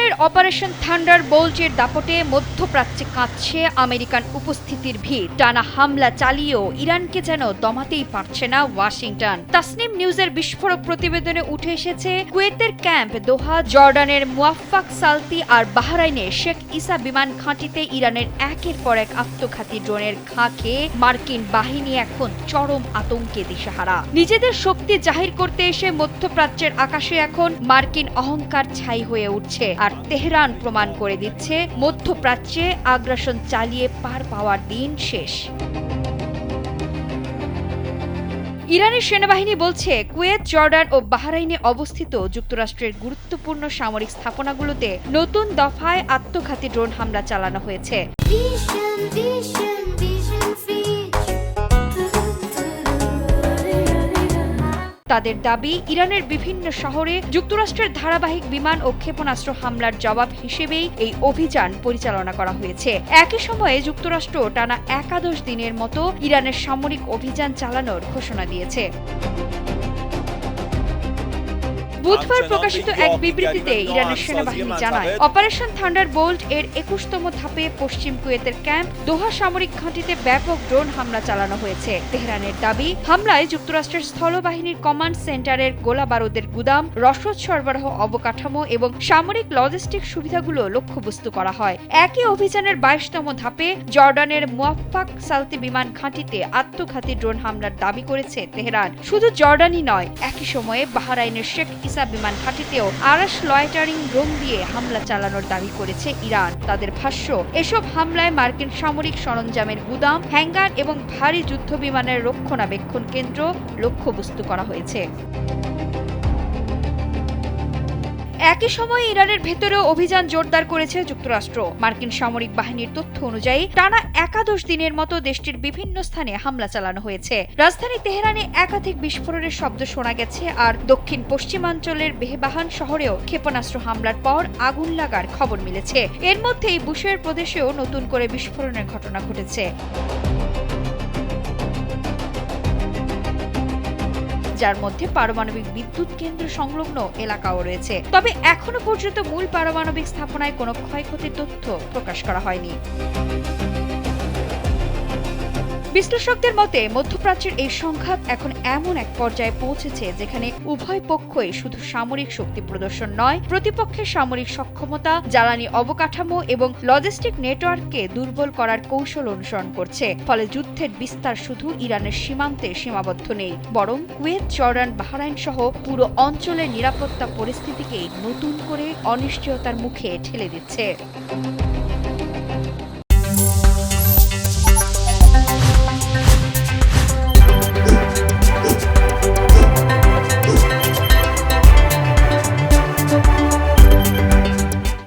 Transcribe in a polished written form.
ইসরায়েলের অপারেশন থান্ডারবোল্টের দাপটে মধ্যপ্রাচ্যে কাঁপছে আমেরিকান উপস্থিতির ভিড়। টানা হামলা চালিয়েও ইরানকে যেন দমাতেই পারছে না ওয়াশিংটন। তাসনিম নিউজের বিস্ফোরক প্রতিবেদনে উঠে এসেছে, কুয়েতের ক্যাম্প দোহা, জর্ডানের মুয়াফফাক সালতি আর বাহরাইনের শেখ ইসা বিমান ঘাঁটিতে ইরানের একের পর এক আত্মঘাতী ড্রোনের ঘা খেয়ে মার্কিন বাহিনী এখন চরম আতঙ্কে দিশেহারা। নিজেদের শক্তি জাহির করতে এসে মধ্যপ্রাচ্যের আকাশে এখন মার্কিন অহংকার ছাই হয়ে উঠছে, আর তেহরান প্রমাণ করে দিচ্ছে মধ্যপ্রাচ্যে আগ্রাসন চালিয়ে পার পাওয়ার দিন শেষ। ইরানের সেনাবাহিনী বলছে, কুয়েত, জর্ডান ও বাহরাইনে অবস্থিত যুক্তরাষ্ট্রের গুরুত্বপূর্ণ সামরিক স্থাপনাগুলোতে নতুন দফায় আত্মঘাতী ড্রোন হামলা চালানো হয়েছে। তাদের দাবি, ইরানের বিভিন্ন শহরে যুক্তরাষ্ট্রের ধারাবাহিক বিমান ও ক্ষেপণাস্ত্র হামলার জবাব হিসেবেই এই অভিযান পরিচালনা করা হয়েছে। একই সময়ে যুক্তরাষ্ট্র টানা একাদশ দিনের মতো ইরানের সামরিক অভিযান চালানোর ঘোষণা দিয়েছে। বুধবার প্রকাশিত এক বিবৃতিতে ইরানের সেনাবাহিনী জানায়, অপারেশন থান্ডারবোল্ট এর ২১তম ধাপে পশ্চিম কুয়েতের ক্যাম্প দোহা সামরিক ঘাঁটিতে ব্যাপক ড্রোন হামলা চালানো হয়েছে। তেহরানের দাবি, হামলায় যুক্তরাষ্ট্রের স্থলবাহিনীর কমান্ড সেন্টারের গোলাবারুদের গুদাম, রসদ সরবরাহ অবকাঠামো এবং সামরিক লজিস্টিক সুবিধাগুলো লক্ষ্যবস্তু করা হয়। একই অভিযানের ২২তম ধাপে জর্ডানের মুয়াফফাক সালতি বিমান ঘাঁটিতে আত্মঘাতী ড্রোন হামলার দাবি করেছে তেহরান। শুধু জর্ডানই নয়, একই সময়ে বাহরাইনের শেখ ইসা বিমান ঘাঁটিতেও আরাশ লয়টারিং ড্রোন দিয়ে হামলা চালানোর দাবি করেছে ইরান। তাদের ভাষ্য, এসব হামলায় মার্কিন সামরিক সরঞ্জামের গুদাম, হ্যাঙ্গার এবং ভারী যুদ্ধ বিমানের রক্ষণাবেক্ষণ কেন্দ্র লক্ষ্যবস্তু করা হয়েছে। একই সময়ে ইরানের ভেতরেও অভিযান জোরদার করেছে যুক্তরাষ্ট্র। মার্কিন সামরিক বাহিনীর তথ্য অনুযায়ী টানা একাদশ দিনের মতো দেশটির বিভিন্ন স্থানে হামলা চালানো হয়েছে। রাজধানী তেহরানে একাধিক বিস্ফোরণের শব্দ শোনা গেছে, আর দক্ষিণ পশ্চিমাঞ্চলের বেহবাহান শহরেও ক্ষেপণাস্ত্র হামলার পর আগুন লাগার খবর মিলেছে। এর মধ্যেই বুশের প্রদেশেও নতুন করে বিস্ফোরণের ঘটনা ঘটেছে, যার মধ্যে পারমাণবিক বিদ্যুৎ কেন্দ্র সংলগ্ন এলাকাও রয়েছে। তবে এখনো পর্যন্ত মূল পারমাণবিক স্থাপনায় কোনো ক্ষয়ক্ষতির তথ্য প্রকাশ করা হয়নি। বিশ্লেষকদের মতে, মধ্যপ্রাচ্যের এই সংঘাত এখন এমন এক পর্যায়ে পৌঁছেছে যেখানে উভয় পক্ষই শুধু সামরিক শক্তি প্রদর্শন নয়, প্রতিপক্ষের সামরিক সক্ষমতা, জ্বালানি অবকাঠামো এবং লজিস্টিক নেটওয়ার্ককে দুর্বল করার কৌশল অনুসরণ করছে। ফলে যুদ্ধের বিস্তার শুধু ইরানের সীমান্তে সীমাবদ্ধ নেই, বরং কুয়েত, জর্ডান, বাহরাইন সহ পুরো অঞ্চলের নিরাপত্তা পরিস্থিতিকে নতুন করে অনিশ্চয়তার মুখে ঠেলে দিচ্ছে।